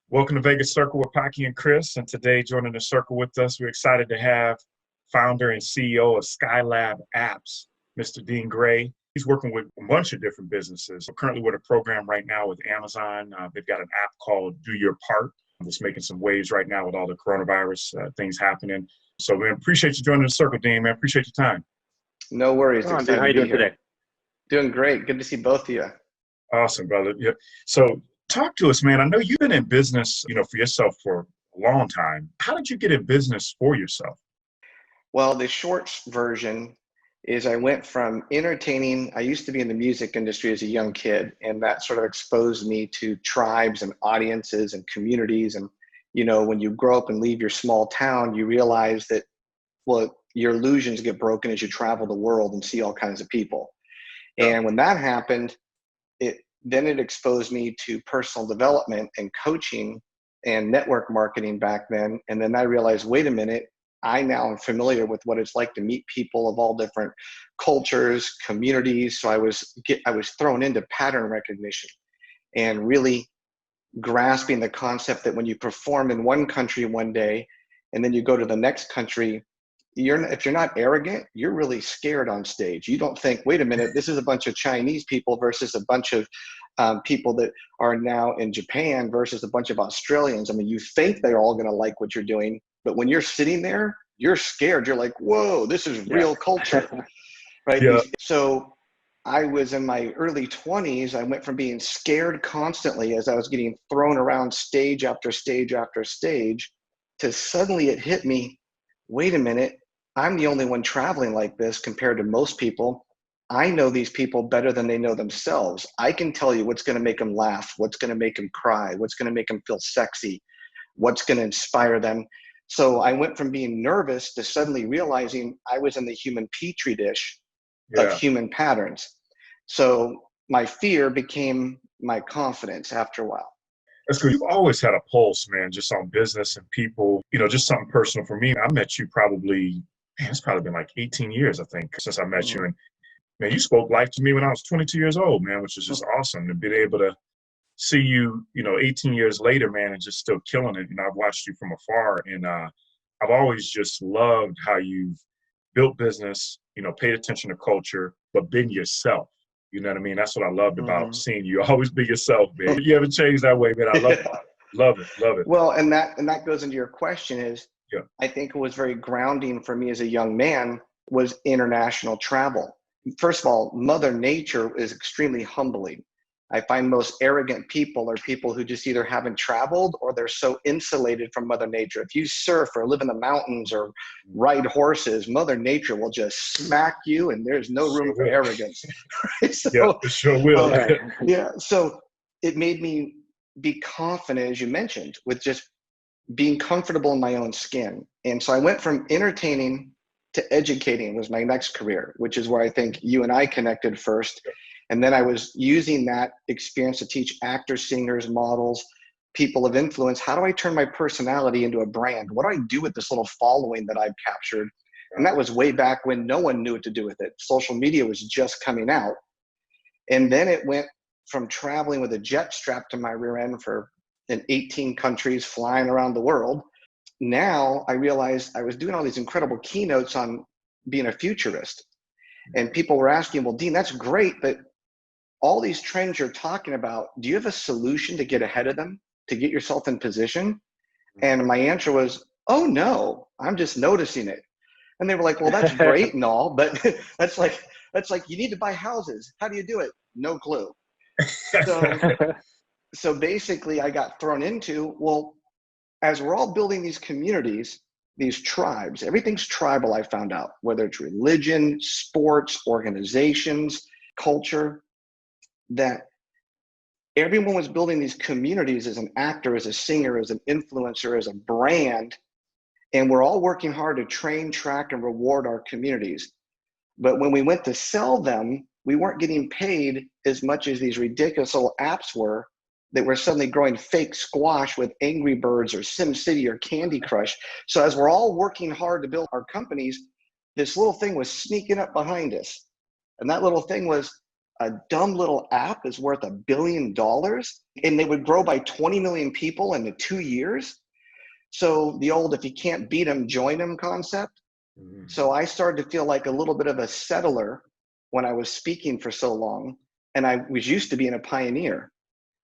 Welcome to Vegas Circle with Pocky and Chris. And today, joining the circle with us, we're excited to have founder and CEO of Skylab Apps, Mr. Dean Gray. He's working with a bunch of different businesses. We're currently with a program right now with Amazon. They've got an app called Do Your Part that's making some waves right now with all the coronavirus things happening. So, man, appreciate you joining the circle, Dean, man. Appreciate your time. No worries. How are you doing today? Doing great. Good to see both of you. Awesome, brother. Yeah. So talk to us, man. I know you've been in business, for yourself for a long time. How did you get in business for yourself? Well, the short version is I went from entertaining. I used to be in the music industry as a young kid, and that sort of exposed me to tribes and audiences and communities. And, when you grow up and leave your small town, you realize that, well, your illusions get broken as you travel the world and see all kinds of people. And when that happened, it exposed me to personal development and coaching and network marketing back then. And then I realized, wait a minute, I now am familiar with what it's like to meet people of all different cultures, communities. So I was thrown into pattern recognition and really grasping the concept that when you perform in one country one day and then you go to the next country, if you're not arrogant, you're really scared on stage. You don't think, wait a minute, this is a bunch of Chinese people versus a bunch of people that are now in Japan versus a bunch of Australians. I mean, you think they're all going to like what you're doing, but when you're sitting there, you're scared. You're like, whoa, this is real culture, right? Yeah. So I was in my early 20s. I went from being scared constantly as I was getting thrown around stage after stage after stage to suddenly it hit me, wait a minute, I'm the only one traveling like this compared to most people. I know these people better than they know themselves. I can tell you what's going to make them laugh, what's going to make them cry, what's going to make them feel sexy, what's going to inspire them. So I went from being nervous to suddenly realizing I was in the human petri dish of human patterns. So my fear became my confidence after a while. That's good. You've always had a pulse, man, just on business and people, just something personal for me. I met you it's probably been like 18 years, I think, since I met you. And man, you spoke life to me when I was 22 years old, man, which is just awesome to be able to see you, 18 years later, man, and just still killing it. I've watched you from afar, and I've always just loved how you've built business, paid attention to culture, but been yourself. You know what I mean? That's what I loved about seeing you. Always be yourself, man. You haven't changed that way, man. I love it. Love it. Love it. Well, and that goes into your question is, I think it was very grounding for me as a young man was international travel. First of all, Mother Nature is extremely humbling. I find most arrogant people are people who just either haven't traveled or they're so insulated from Mother Nature. If you surf or live in the mountains or ride horses, Mother Nature will just smack you and there's no room for arrogance. So, it sure will. So it made me be confident, as you mentioned, with just being comfortable in my own skin. And so I went from entertaining to educating was my next career, which is where I think you and I connected first. And then I was using that experience to teach actors, singers, models, people of influence. How do I turn my personality into a brand? What do I do with this little following that I've captured? And that was way back when no one knew what to do with it. Social media was just coming out. And then it went from traveling with a jet strapped to my rear end in 18 countries, flying around the world. Now I realized I was doing all these incredible keynotes on being a futurist. And people were asking, well, Dean, that's great, but all these trends you're talking about, do you have a solution to get ahead of them, to get yourself in position? And my answer was, oh no, I'm just noticing it. And they were like, well, that's great and all, but that's like, you need to buy houses. How do you do it? No clue. So basically I got thrown into, well, as we're all building these communities, these tribes, everything's tribal, I found out, whether it's religion, sports, organizations, culture, that everyone was building these communities as an actor, as a singer, as an influencer, as a brand. And we're all working hard to train, track, and reward our communities. But when we went to sell them, we weren't getting paid as much as these ridiculous little apps were that were suddenly growing fake squash with Angry Birds or SimCity or Candy Crush. So as we're all working hard to build our companies, this little thing was sneaking up behind us. And that little thing was, a dumb little app is worth $1 billion, and they would grow by 20 million people in the 2 years. So the old, if you can't beat them, join them concept. Mhm. So I started to feel like a little bit of a settler when I was speaking for so long, and I was used to being a pioneer.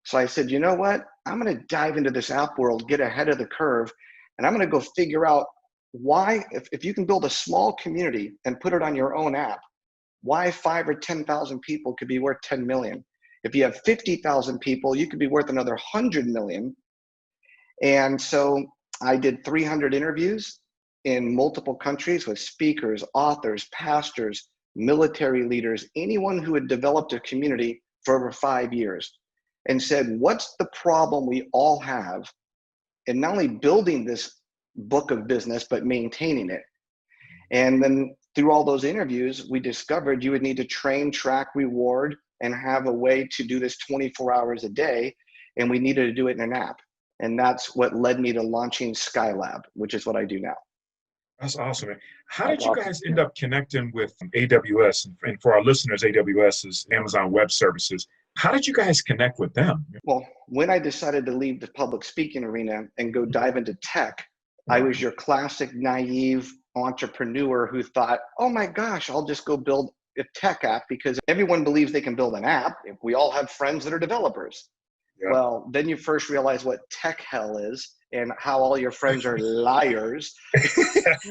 So I said, you know what? I'm going to dive into this app world, get ahead of the curve, and I'm going to go figure out why, if you can build a small community and put it on your own app, why 5 or 10,000 people could be worth 10 million. If you have 50,000 people, you could be worth another 100 million. And so I did 300 interviews in multiple countries with speakers, authors, pastors, military leaders, anyone who had developed a community for over 5 years, and said, what's the problem we all have in not only building this book of business, but maintaining it? And then through all those interviews, we discovered you would need to train, track, reward, and have a way to do this 24 hours a day. And we needed to do it in an app. And that's what led me to launching Skylab, which is what I do now. That's awesome, man. How That's did you awesome. guys end up connecting with AWS? And for our listeners, AWS is Amazon Web Services. How did you guys connect with them? Well, when I decided to leave the public speaking arena and go dive into tech, I was your classic naive entrepreneur who thought, oh my gosh, I'll just go build a tech app because everyone believes they can build an app. If we all have friends that are developers. Yeah. Well, then you first realize what tech hell is and how all your friends are liars.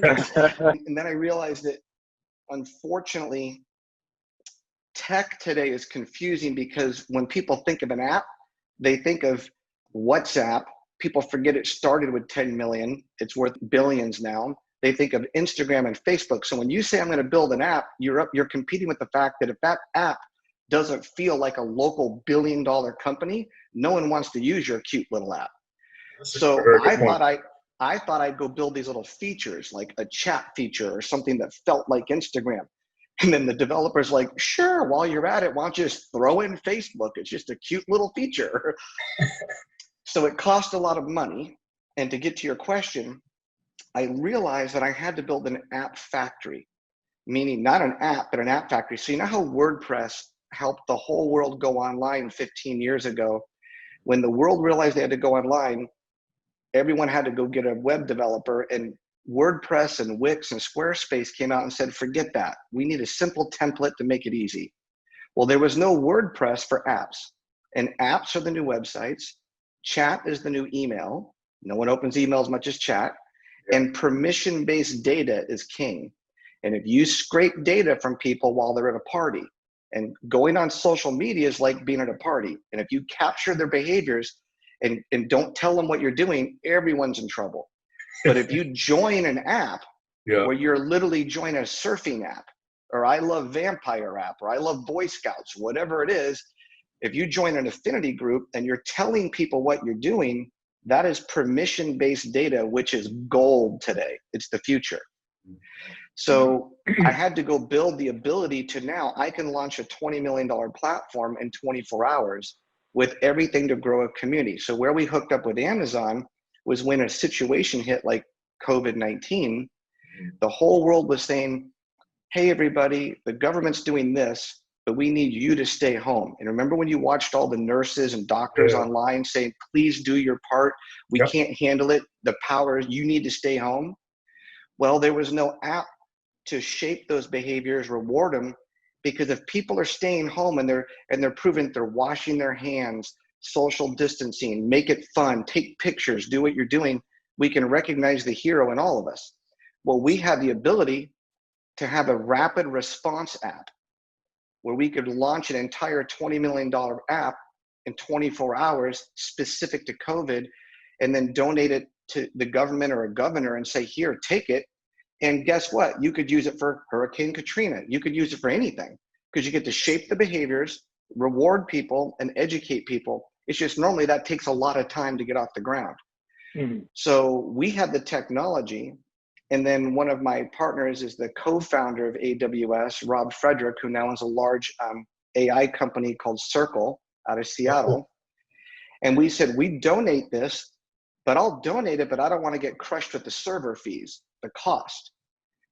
And then I realized that unfortunately, tech today is confusing because when people think of an app, they think of WhatsApp. People forget it started with 10 million. It's worth billions now. They think of Instagram and Facebook. So when you say I'm going to build an app, you're competing with the fact that if that app doesn't feel like a local billion-dollar company, no one wants to use your cute little app. So I thought I'd go build these little features, like a chat feature or something that felt like Instagram. And then the developer's like, sure, while you're at it, why don't you just throw in Facebook? It's just a cute little feature. So it cost a lot of money. And to get to your question, I realized that I had to build an app factory, meaning not an app, but an app factory. So you know how WordPress helped the whole world go online 15 years ago? When the world realized they had to go online, everyone had to go get a web developer, and WordPress and Wix and Squarespace came out and said, forget that. We need a simple template to make it easy. Well, there was no WordPress for apps, and apps are the new websites. Chat is the new email. No one opens email as much as chat. And permission-based data is king. And if you scrape data from people while they're at a party, and going on social media is like being at a party. And if you capture their behaviors and don't tell them what you're doing, everyone's in trouble. But if you join an app where you're literally joining a surfing app, or I love vampire app, or I love Boy Scouts, whatever it is, if you join an affinity group and you're telling people what you're doing, that is permission-based data, which is gold today. It's the future. So I had to go build the ability to now I can launch a $20 million platform in 24 hours with everything to grow a community. So where we hooked up with Amazon was when a situation hit like COVID-19, the whole world was saying, hey, everybody, the government's doing this, but we need you to stay home. And remember when you watched all the nurses and doctors online saying, please do your part. We can't handle it. The power, you need to stay home. Well, there was no app to shape those behaviors, reward them, because if people are staying home and they're proving they're washing their hands, social distancing, make it fun, take pictures, do what you're doing, we can recognize the hero in all of us. Well, we have the ability to have a rapid response app where we could launch an entire $20 million app in 24 hours specific to COVID, and then donate it to the government or a governor and say, here, take it. And guess what? You could use it for Hurricane Katrina. You could use it for anything because you get to shape the behaviors, reward people, and educate people. It's just normally that takes a lot of time to get off the ground. So we have the technology. And then one of my partners is the co-founder of AWS, Rob Frederick, who now owns a large AI company called Circle out of Seattle. And we said, we donate this, but I'll donate it, but I don't want to get crushed with the server fees, the cost.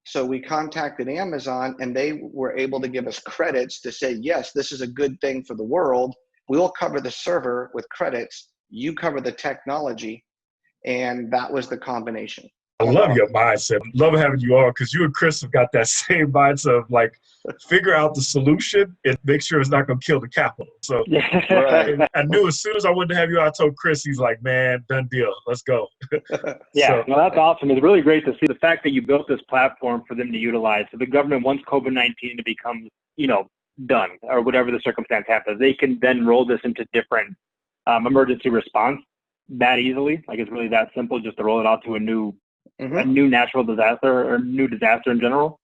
So we contacted Amazon and they were able to give us credits to say, yes, this is a good thing for the world. We'll cover the server with credits. You cover the technology. And that was the combination. I love your mindset. Love having you on because you and Chris have got that same mindset of like, figure out the solution and make sure it's not going to kill the capital. So Right. I knew as soon as I wanted to have you, I told Chris, he's like, man, done deal. Let's go. Yeah, no, that's awesome. It's really great to see the fact that you built this platform for them to utilize. So the government, once COVID-19 becomes, done or whatever the circumstance happens, they can then roll this into different emergency response that easily. Like it's really that simple just to roll it out to a new natural disaster or new disaster in general.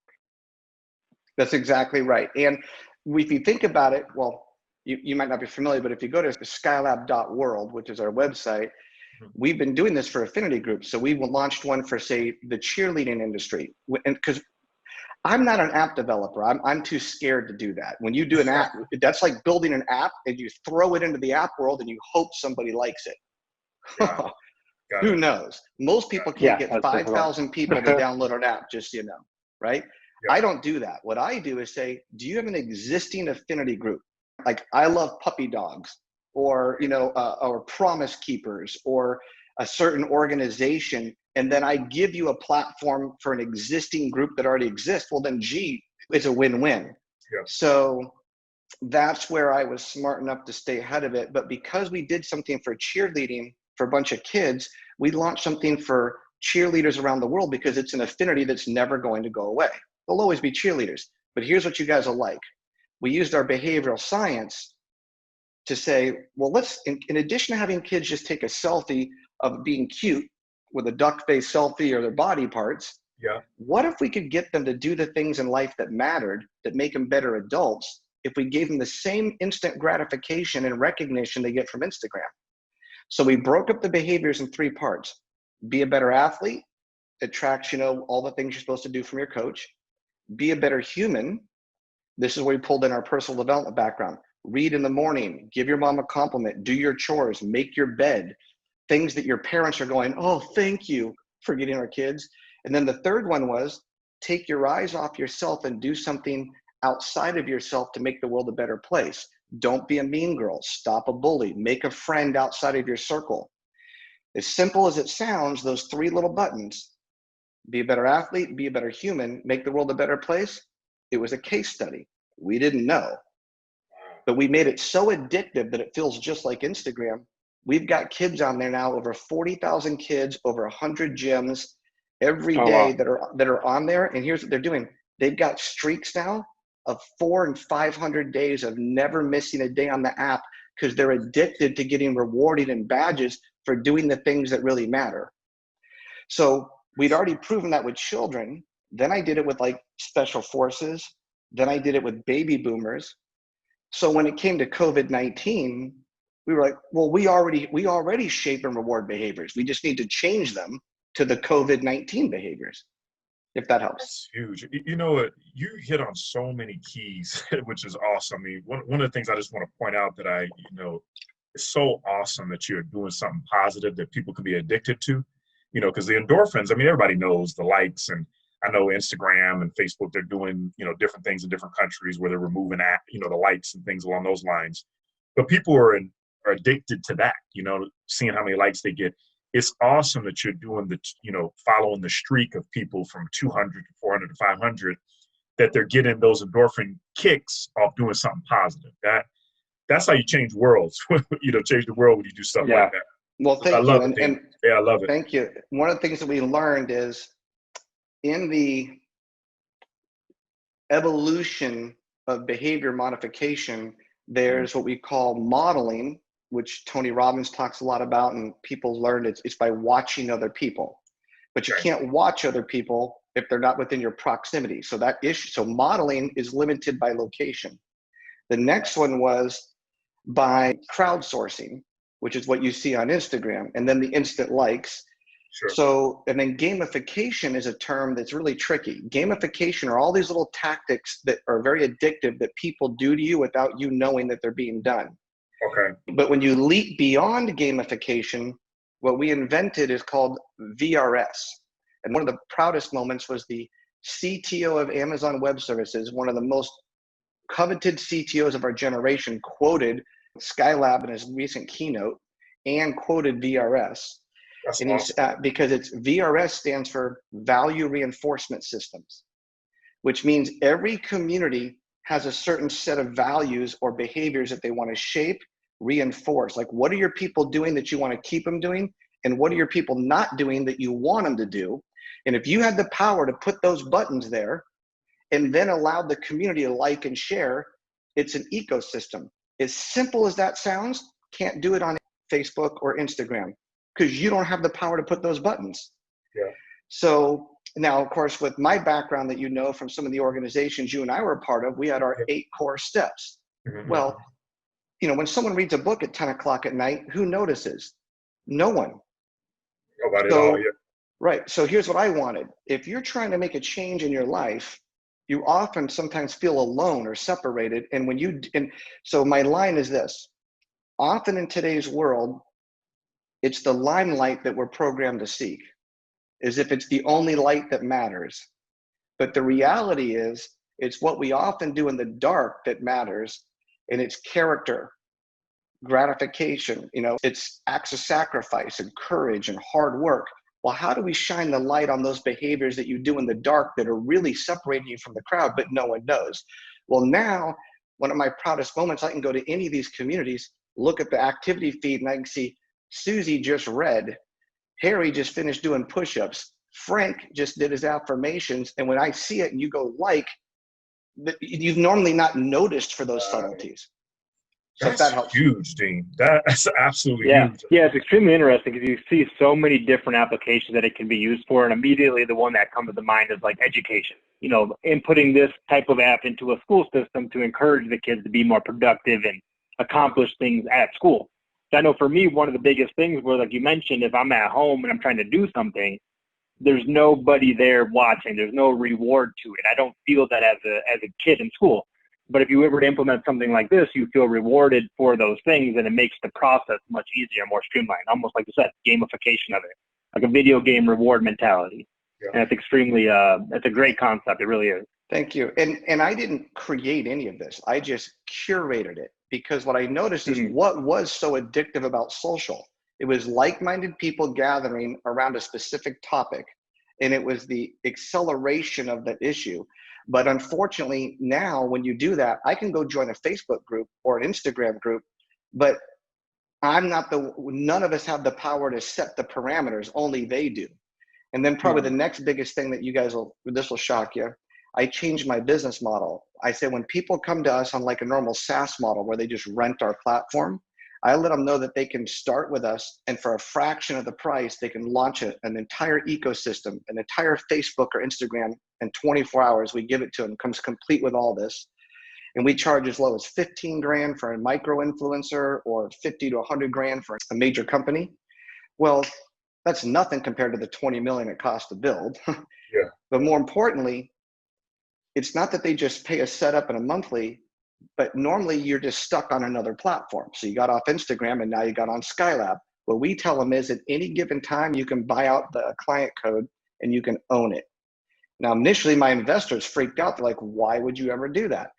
That's exactly right. And if you think about it, well, you might not be familiar, but if you go to skylab.world, which is our website, we've been doing this for affinity groups. So we launched one for, say, the cheerleading industry. And because I'm not an app developer, I'm too scared to do that. When you do an app, that's like building an app and you throw it into the app world and you hope somebody likes it. Who knows? Most people can't get 5,000 people to download an app, just so you know, right? Yeah. I don't do that. What I do is say, do you have an existing affinity group? Like I love puppy dogs or, or promise keepers or a certain organization. And then I give you a platform for an existing group that already exists. Well, then, it's a win-win. Yeah. So that's where I was smart enough to stay ahead of it. But because we did something for cheerleading for a bunch of kids, we launched something for cheerleaders around the world because it's an affinity that's never going to go away. There'll always be cheerleaders. But here's what you guys will like. We used our behavioral science to say, well, let's, in addition to having kids just take a selfie of being cute with a duck face selfie or their body parts, what if we could get them to do the things in life that mattered, that make them better adults, if we gave them the same instant gratification and recognition they get from Instagram? So we broke up the behaviors in 3 parts. Be a better athlete. It tracks, all the things you're supposed to do from your coach. Be a better human. This is where we pulled in our personal development background. Read in the morning. Give your mom a compliment. Do your chores. Make your bed. Things that your parents are going, oh, thank you for getting our kids. And then the third one was take your eyes off yourself and do something outside of yourself to make the world a better place. Don't be a mean girl. Stop a bully. Make a friend outside of your circle. As simple as it sounds, those 3 little buttons, be a better athlete, be a better human, make the world a better place. It was a case study. We didn't know. But we made it so addictive that it feels just like Instagram. We've got kids on there now, over 40,000 kids, over 100 gyms every day that are on there. And here's what they're doing. They've got streaks now of 400 and 500 days of never missing a day on the app because they're addicted to getting rewarded and badges for doing the things that really matter. So we'd already proven that with children. Then I did it with like special forces. Then I did it with baby boomers. So when it came to COVID-19, we were like, well, we already shape and reward behaviors. We just need to change them to the COVID-19 behaviors, if that helps. That's huge. You know what? You hit on so many keys, which is awesome. I mean, one of the things I just want to point out that it's so awesome that you're doing something positive that people can be addicted to, because the endorphins, I mean, everybody knows the likes, and I know Instagram and Facebook, they're doing, different things in different countries where they're removing the likes and things along those lines. But people are addicted to that, seeing how many likes they get. It's awesome that you're doing following the streak of people from 200 to 400 to 500, that they're getting those endorphin kicks off doing something positive. That's how you change worlds, change the world when you do something like that. Well, thank you. I love it. Thank you. One of the things that we learned is in the evolution of behavior modification, there's what we call modeling, which Tony Robbins talks a lot about, and people learn it's by watching other people. But you can't watch other people if they're not within your proximity. So so modeling is limited by location. The next one was by crowdsourcing, which is what you see on Instagram, and then the instant likes. Sure. So, and then gamification is a term that's really tricky. Gamification are all these little tactics that are very addictive that people do to you without you knowing that they're being done. Okay. But when you leap beyond gamification, what we invented is called VRS. And one of the proudest moments was the CTO of Amazon Web Services, one of the most coveted CTOs of our generation, quoted Skylab in his recent keynote and quoted VRS. That's and awesome. Because VRS stands for Value Reinforcement Systems, which means every community has a certain set of values or behaviors that they want to shape, reinforce. Like, what are your people doing that you want to keep them doing? And what are your people not doing that you want them to do? And if you had the power to put those buttons there and then allow the community to like and share, it's an ecosystem. As simple as that sounds, can't do it on Facebook or Instagram because you don't have the power to put those buttons. Yeah. So now, of course, with my background that you know from some of the organizations you and I were a part of, we had our 8 core steps. Mm-hmm. Well, you know, when someone reads a book at 10 o'clock at night, who notices? No one. Nobody at all, yeah. Right. So here's what I wanted. If you're trying to make a change in your life, you often sometimes feel alone or separated. And so my line is this: often in today's world, it's the limelight that we're programmed to seek, as if it's the only light that matters. But the reality is, it's what we often do in the dark that matters, and it's character, gratification, you know, it's acts of sacrifice and courage and hard work. Well, how do we shine the light on those behaviors that you do in the dark that are really separating you from the crowd, but no one knows? Well, now, one of my proudest moments, I can go to any of these communities, look at the activity feed, and I can see Susie just read, Harry just finished doing push-ups, Frank just did his affirmations, and when I see it and you go like, you've normally not noticed for those subtleties. So That's that helps. huge, Dean. That's absolutely huge. Yeah, it's extremely interesting because you see so many different applications that it can be used for, and immediately the one that comes to mind is like education. You know, inputting this type of app into a school system to encourage the kids to be more productive and accomplish things at school. So I know for me, one of the biggest things where, like you mentioned, if I'm at home and I'm trying to do something, there's nobody there watching. There's no reward to it. I don't feel that as a kid in school. But if you were to implement something like this, you feel rewarded for those things, and it makes the process much easier, more streamlined, almost like you said, gamification of it, like a video game reward mentality. Yeah. And it's extremely, it's a great concept. It really is. Thank you. And I didn't create any of this. I just curated it, because what I noticed is what was so addictive about social. It was like-minded people gathering around a specific topic, and it was the acceleration of the issue. But unfortunately, now when you do that, I can go join a Facebook group or an Instagram group, but none of us have the power to set the parameters, only they do. And then probably the next biggest thing that this will shock you, I changed my business model. I said, when people come to us on like a normal SaaS model where they just rent our platform, I let them know that they can start with us, and for a fraction of the price, they can launch an entire ecosystem, an entire Facebook or Instagram in 24 hours. We give it to them, comes complete with all this. And we charge as low as 15 grand for a micro influencer or 50 to 100 grand for a major company. Well, that's nothing compared to the 20 million it costs to build. Yeah. But more importantly, it's not that they just pay a setup and a monthly, but normally you're just stuck on another platform. So you got off Instagram and now you got on Skylab. What we tell them is at any given time, you can buy out the client code and you can own it. Now, initially my investors freaked out. They're like, why would you ever do that?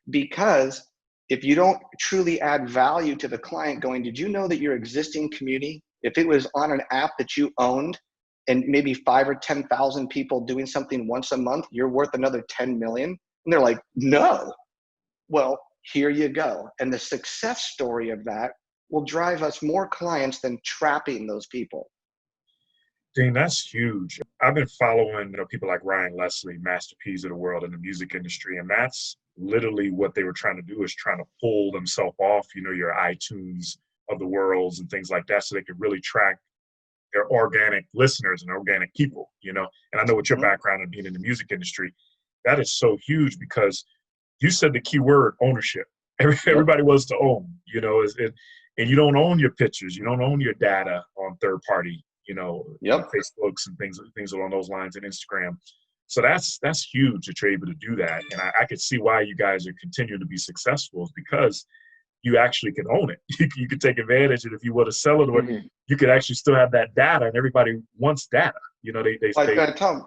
Because if you don't truly add value to the client going, did you know that your existing community, if it was on an app that you owned and maybe 5 or 10,000 people doing something once a month, you're worth another 10 million? And they're like, no. Well, here you go. And the success story of that will drive us more clients than trapping those people. Dean, that's huge. I've been following people like Ryan Leslie, Master P's of the world in the music industry, and that's literally what they were trying to do, is trying to pull themselves off, your iTunes of the worlds and things like that, so they could really track their organic listeners and organic people, And I know with your background of being in the music industry, that is so huge, because you said the key word, ownership. Everybody wants to own, and you don't own your pictures. You don't own your data on third party, Facebooks and things along those lines, and Instagram. So that's huge that you're able to do that. And I could see why you guys are continuing to be successful, is because you actually can own it. You could take advantage of it. If you were to sell it, or you could actually still have that data, and everybody wants data. They I gotta tell them,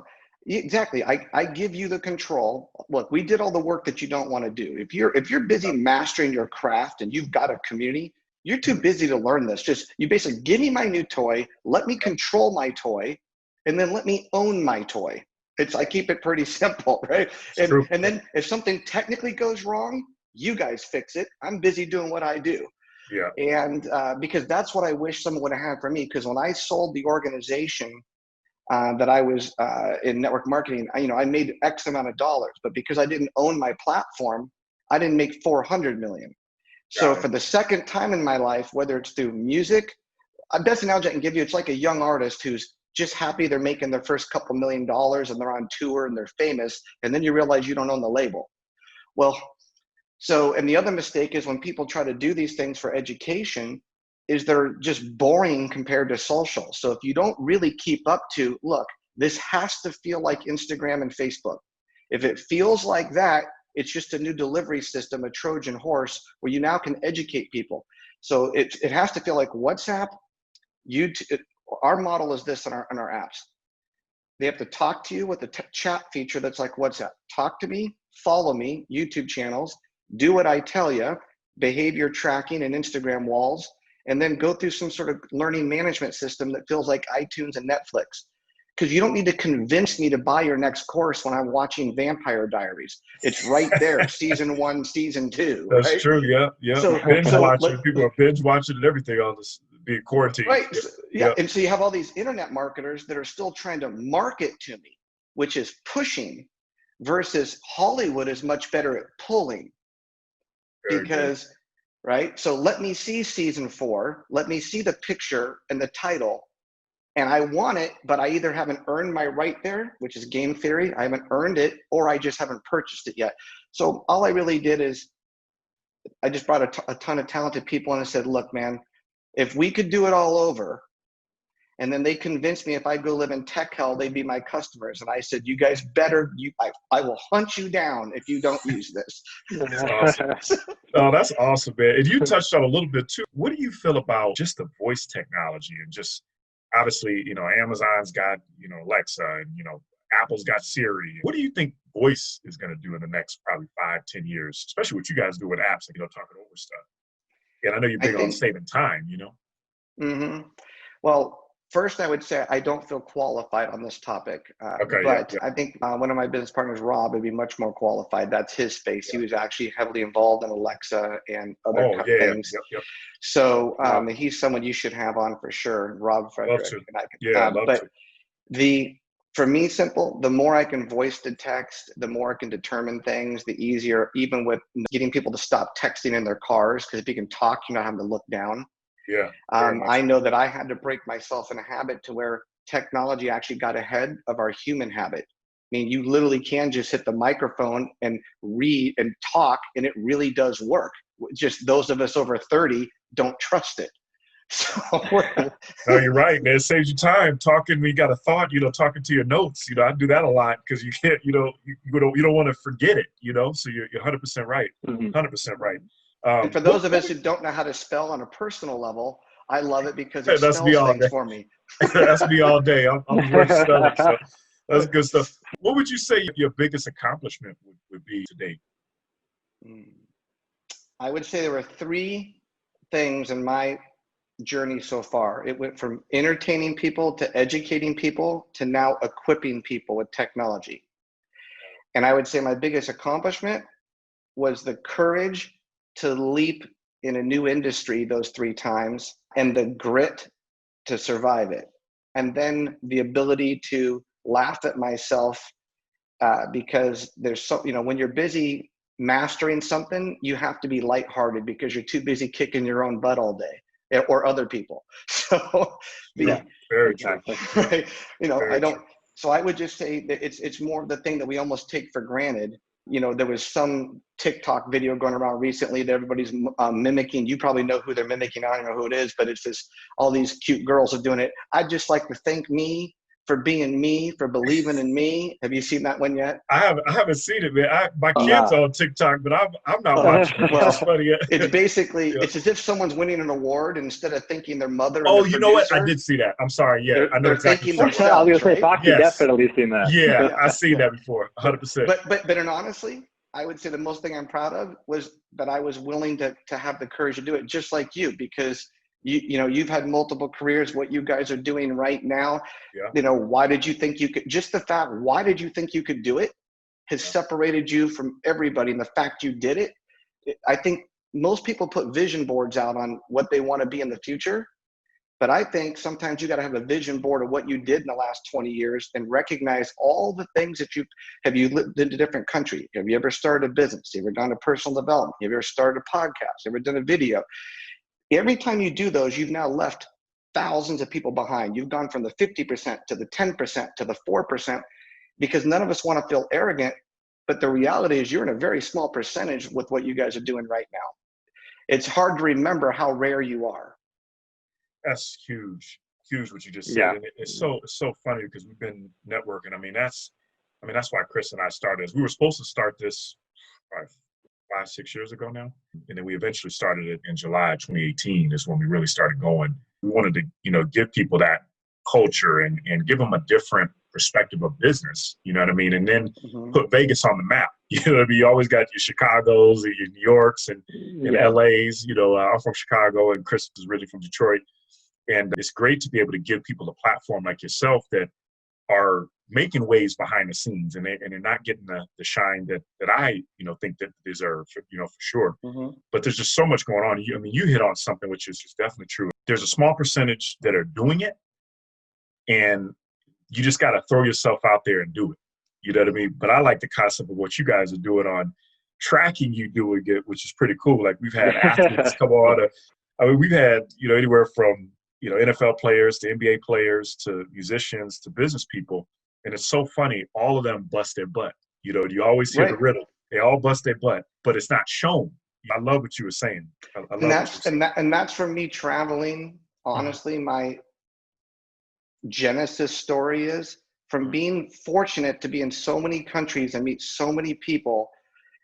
Exactly. I give you the control. Look, we did all the work that you don't want to do. If you're busy mastering your craft and you've got a community, you're too busy to learn this. Just you basically give me my new toy, let me control my toy, and then let me own my toy. I keep it pretty simple, right? And then if something technically goes wrong, you guys fix it. I'm busy doing what I do. Yeah. And because that's what I wish someone would have had for me. Because when I sold the organization that I was in network marketing, I made X amount of dollars, but because I didn't own my platform, I didn't make 400 million. So for the second time in my life, whether it's through music, best analogy I can give you, it's like a young artist who's just happy they're making their first couple $1 million and they're on tour and they're famous. And then you realize you don't own the label. Well, and the other mistake is when people try to do these things for education, is they're just boring compared to social. So if you don't really keep up to, look, this has to feel like Instagram and Facebook. If it feels like that, it's just a new delivery system, a Trojan horse, where you now can educate people. So it has to feel like WhatsApp. Our model is this in our apps. They have to talk to you with the chat feature that's like WhatsApp. Talk to me, follow me, YouTube channels, do what I tell you, behavior tracking and Instagram walls, and then go through some sort of learning management system that feels like iTunes and Netflix. Because you don't need to convince me to buy your next course when I'm watching Vampire Diaries. It's right there, season 1, season 2. That's right? true, yeah. So, binge watching, people are binge watching and everything on this, being quarantined. Right, yeah. And so you have all these internet marketers that are still trying to market to me, which is pushing, versus Hollywood is much better at pulling. Because, right, so let me see season 4, let me see the picture and the title, and I want it, but I either haven't earned my right there, which is game theory, I haven't earned it, or I just haven't purchased it yet. So all I really did is I just brought a ton of talented people and I said, look, man, if we could do it all over, and then they convinced me if I go live in tech hell, they'd be my customers. And I said, you guys better, I will hunt you down if you don't use this. That's awesome. Oh, that's awesome, man. And you touched on a little bit too. What do you feel about just the voice technology and just, obviously, Amazon's got, Alexa, and, Apple's got Siri. What do you think voice is going to do in the next probably 5-10 years, especially what you guys do with apps, like, talking over stuff? And I know you're big on saving time, Mm-hmm. Well, first, I would say I don't feel qualified on this topic, but I think one of my business partners, Rob, would be much more qualified. That's his space. He was actually heavily involved in Alexa and other things. So he's someone you should have on for sure, Rob Frederick. For me, simple, the more I can voice to text, the more I can determine things, the easier, even with getting people to stop texting in their cars, because if you can talk, you're not having to look down. Yeah. I know that I had to break myself in a habit to where technology actually got ahead of our human habit. I mean, you literally can just hit the microphone and read and talk, and it really does work. Just those of us over 30 don't trust it. So no, you're right, man. It saves you time talking. When you got a thought, talking to your notes. I do that a lot because you can't, you don't want to forget it. So you're 100% right. 100% right. And for those of us who don't know how to spell on a personal level, I love it because it spells things for me. That's me all day. I'm worth spelling, so that's good stuff. What would you say your biggest accomplishment would be today? I would say there were 3 things in my journey so far. It went from entertaining people to educating people to now equipping people with technology. And I would say my biggest accomplishment was the courage to leap in a new industry those 3 times, and the grit to survive it. And then the ability to laugh at myself because there's so, when you're busy mastering something, you have to be lighthearted because you're too busy kicking your own butt all day, or other people. So very true. Right? So I would just say that it's more of the thing that we almost take for granted. There was some TikTok video going around recently that everybody's mimicking. You probably know who they're mimicking. I don't know who it is, but it's all these cute girls are doing it. I'd just like to thank me for being me, for believing in me. Have you seen that one yet? I haven't seen it, man. My kids on TikTok, but I'm not watching it. That's funny. It's basically, Yeah. it's as if someone's winning an award, and instead of thanking their mother and Oh, the you know what? I producer, did see that. I'm sorry. Yeah, I know they're exactly. thanking I was themselves, going to say, right? Foxy Yes. definitely seen that. Yeah, I've seen that before, 100%. But and honestly, I would say the most thing I'm proud of was that I was willing to have the courage to do it, just like you, because you know, you've had multiple careers. What you guys are doing right now, Yeah. you know, why did you think you could? Just the fact, why did you think you could do it, has separated you from everybody. And the fact you did it, I think most people put vision boards out on what they want to be in the future. But I think sometimes you got to have a vision board of what you did in the last 20 years and recognize all the things that you lived in a different country. Have you ever started a business? Have you ever done a personal development? Have you ever started a podcast? Have you ever done a video? Every time you do those, you've now left thousands of people behind. You've gone from the 50% to the 10% to the 4%, because none of us want to feel arrogant. But the reality is you're in a very small percentage with what you guys are doing right now. It's hard to remember how rare you are. That's huge what you just said. Yeah. And it's so funny because we've been networking. I mean, that's why Chris and I started this. We were supposed to start this 5-6 years ago now. And then we eventually started it in July 2018 is when we really started going. We wanted to, you know, give people that culture and give them a different perspective of business, you know what I mean? And then put Vegas on the map. You know what I mean? You always got your Chicagos, your New Yorks, and LAs. You know, I'm from Chicago and Chris is really from Detroit. And it's great to be able to give people a platform like yourself that are making waves behind the scenes, and they're not getting the shine that I, you know, think that they deserve, you know, for sure. But there's just so much going on. I mean, you hit on something which is just definitely true. There's a small percentage that are doing it, and you just got to throw yourself out there and do it. You know what I mean? But I like the concept of what you guys are doing on tracking you doing it, which is pretty cool. Like we've had athletes come on. I mean, we've had, you know, anywhere from, you know, NFL players to NBA players to musicians to business people. And it's so funny. All of them bust their butt. You know, you always hear the riddle. They all bust their butt, but it's not shown. I love what you were saying. And that's from me traveling. Honestly, my genesis story is from being fortunate to be in so many countries and meet so many people.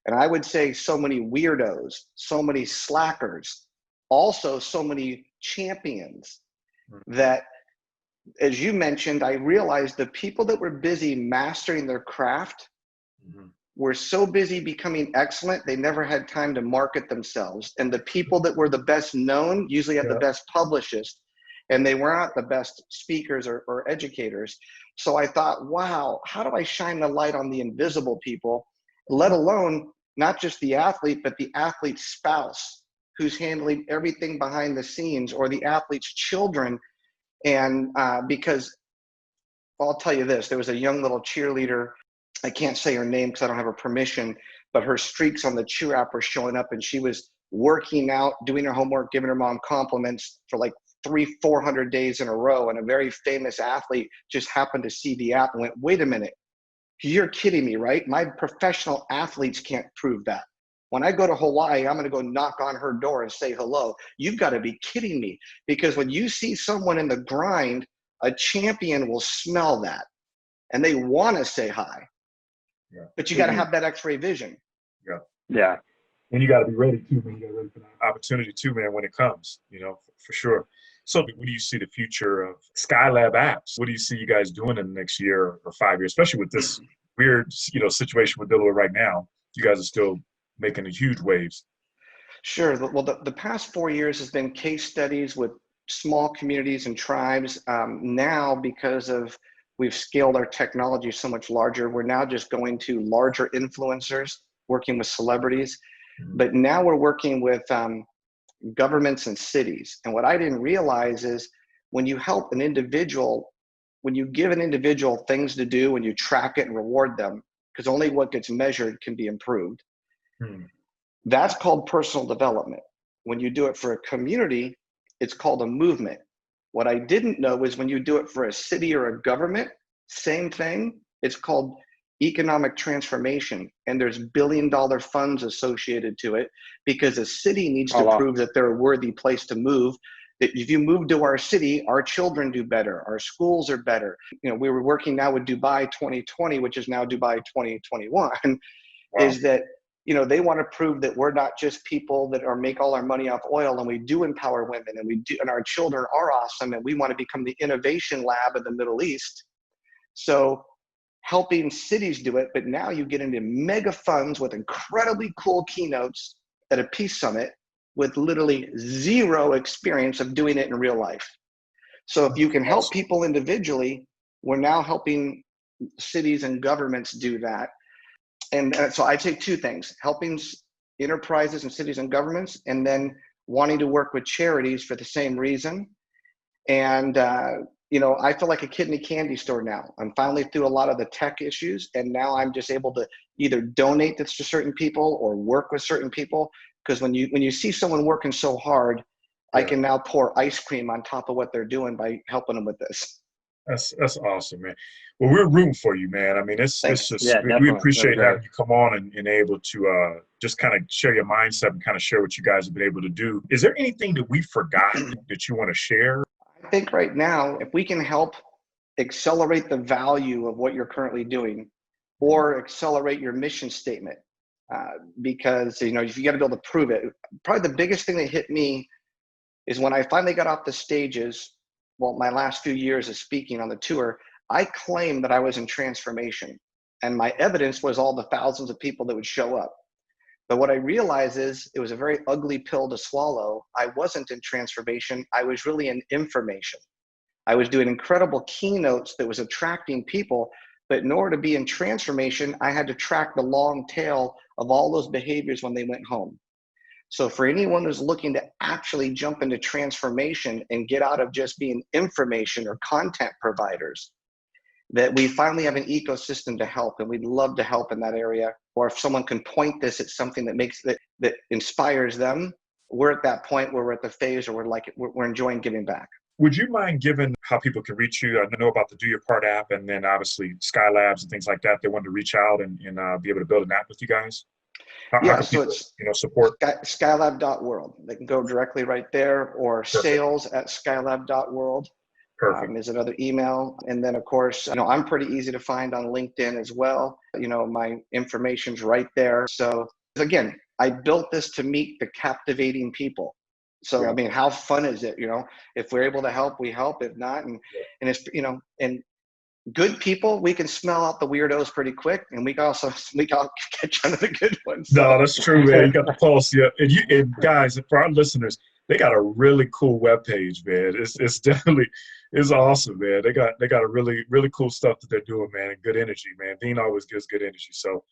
And I would say so many weirdos, so many slackers, also so many champions that, as you mentioned, I realized the people that were busy mastering their craft were so busy becoming excellent, they never had time to market themselves. And the people that were the best known usually had the best publicists, and they weren't the best speakers or educators. So I thought, wow, how do I shine the light on the invisible people, let alone not just the athlete, but the athlete's spouse who's handling everything behind the scenes, or the athlete's children. And because I'll tell you this, there was a young little cheerleader, I can't say her name because I don't have her permission, but her streaks on the cheer app were showing up, and she was working out, doing her homework, giving her mom compliments for like 300-400 days in a row. And a very famous athlete just happened to see the app and went, wait a minute, you're kidding me, right? My professional athletes can't prove that. When I go to Hawaii, I'm going to go knock on her door and say hello. You've got to be kidding me. Because when you see someone in the grind, a champion will smell that and they want to say hi. But you got to have that X-ray vision. Yeah. And you got to be ready too, man. You got to be ready for that opportunity too, man, when it comes, you know, for sure. So what do you see the future of Skylab Apps? What do you see you guys doing in the next year or 5 years, especially with this weird, you know, situation we're dealing with right now? You guys are still making huge waves. Sure. Well, the past 4 years has been case studies with small communities and tribes. Now, because of we've scaled our technology so much larger, we're now just going to larger influencers, working with celebrities. But now we're working with governments and cities. And what I didn't realize is when you help an individual, when you give an individual things to do, when you track it and reward them, because only what gets measured can be improved. That's called personal development. When you do it for a community, it's called a movement. What I didn't know is when you do it for a city or a government, same thing, it's called economic transformation. And there's billion-dollar funds associated to it because a city needs to prove that they're a worthy place to move. If you move to our city, our children do better, our schools are better. You know, we were working now with Dubai 2020, which is now Dubai 2021, Wow. is that, you know, they want to prove that we're not just people that are make all our money off oil, and we do empower women, and we do, and our children are awesome, and we want to become the innovation lab of the Middle East. So helping cities do it, but now you get into mega funds with incredibly cool keynotes at a peace summit with literally zero experience of doing it in real life. So if you can help people individually, we're now helping cities and governments do that. And so I take two things: helping enterprises and cities and governments, and then wanting to work with charities for the same reason. And you know, I feel like a kid in a candy store now. I'm finally through a lot of the tech issues, and now I'm just able to either donate this to certain people or work with certain people. Because when you see someone working so hard, I can now pour ice cream on top of what they're doing by helping them with this. That's awesome, man. Well, we're rooting for you, man. I mean, it's just, we appreciate having you come on and able to just kind of share your mindset and kind of share what you guys have been able to do. Is there anything that we forgot that you want to share? I think right now, if we can help accelerate the value of what you're currently doing, or accelerate your mission statement, because, you know, if you got to be able to prove it. Probably the biggest thing that hit me is when I finally got off the stages. Well, my last few years of speaking on the tour, I claimed that I was in transformation, and my evidence was all the thousands of people that would show up. But what I realized is it was a very ugly pill to swallow. I wasn't in transformation. I was really in information. I was doing incredible keynotes that was attracting people, but in order to be in transformation, I had to track the long tail of all those behaviors when they went home. So for anyone who's looking to actually jump into transformation and get out of just being information or content providers, that we finally have an ecosystem to help, and we'd love to help in that area. Or if someone can point this at something that makes that inspires them, we're at that point where we're at the phase where we're enjoying giving back. Would you mind giving how people can reach you? I know about the Do Your Part app, and then obviously Skylabs and things like that. They want to reach out and be able to build an app with you guys. How can So people, support? Skylab.world. They can go directly right there, or sales@skylab.world. Perfect. Is another email. And then, of course, you know, I'm pretty easy to find on LinkedIn as well. You know, my information's right there. So again, I built this to meet the captivating people. So, I mean, how fun is it? You know, if we're able to help, we help. If not, and it's, you know, and good people, we can smell out the weirdos pretty quick, and we can catch on to the good ones. So. No, that's true, man. You got the pulse, yeah. And guys, for our listeners, they got a really cool webpage, man. It's definitely, it's awesome, man. They got a really cool stuff that they're doing, man, and good energy, man. Dean always gives good energy, so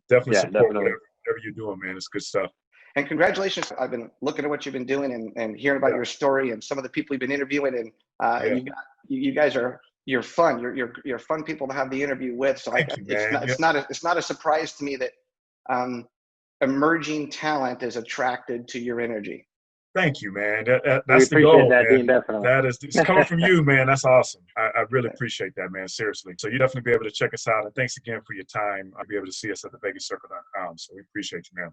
definitely support whatever you're doing, man. It's good stuff. And congratulations. I've been looking at what you've been doing and hearing about your story and some of the people you've been interviewing, and you guys are. You're fun. You're fun people to have the interview with. So it's not a surprise to me that emerging talent is attracted to your energy. Thank you, man. That's the goal, man. Dean, definitely. It's coming from you, man. That's awesome. I really appreciate that, man. Seriously. So you definitely be able to check us out. And thanks again for your time. I'll be able to see us at thevegascircle.com. So we appreciate you, man.